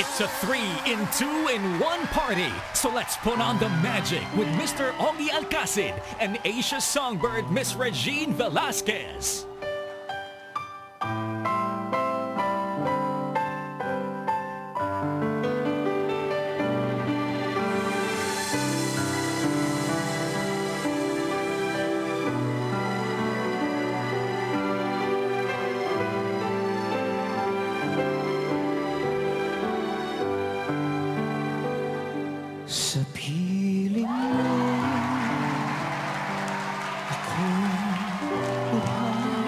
It's a 3-in-2-in-1 party. So let's put on the magic with Mr. Ogie Alcacid and Asia's songbird, Miss Regine Velasquez. Sa piling mo, ako'y buhay.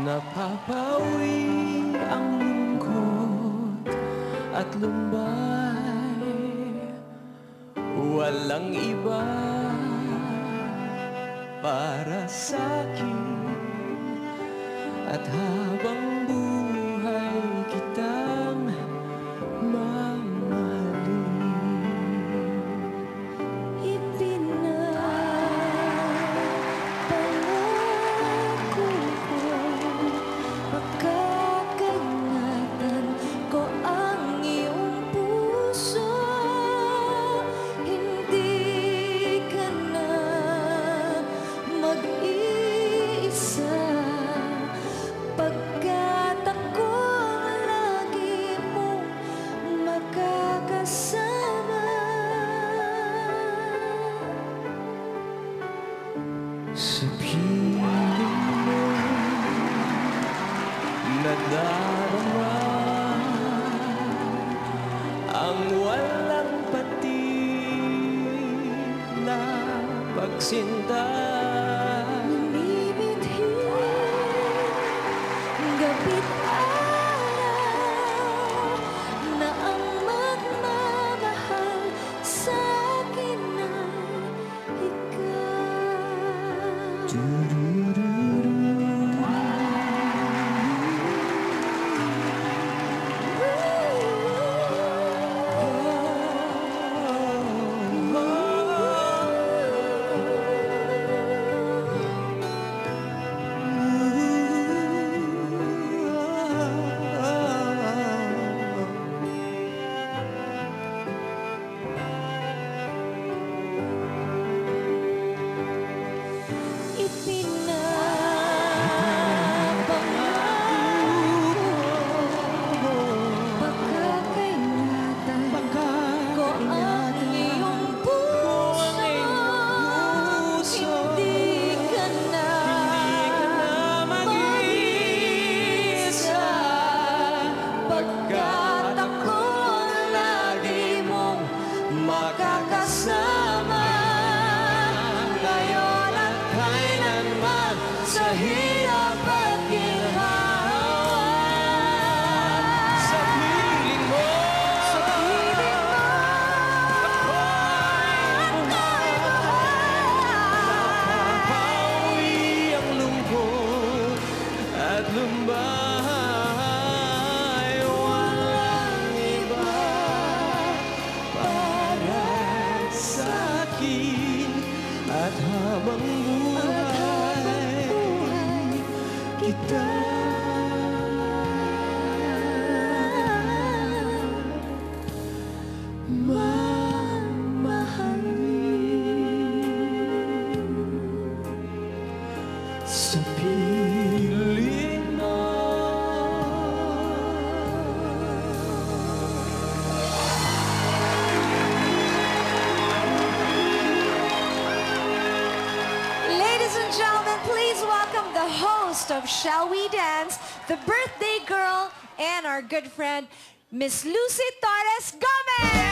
Napapawi ang lungkot at lumbay. Walang iba para sa'kin. At habang buhay kitang sa piling mo, nadarama ang walang patig na pagsinta. Namimithing gabi't araw na ang magmamahal sa'kin ay ikaw. Makakasama ngayon at kailanman sa hirap at ginhawa. Sa piling mo, ako'y buhay. Napapawi ang lungkot at lumbay. Walang iba at habang buhay kita mamahalin. Sa piling mo. Ladies and gentlemen, please welcome the host of Shall We Dance, the birthday girl, and our good friend, Miss Lucy Torres Gomez!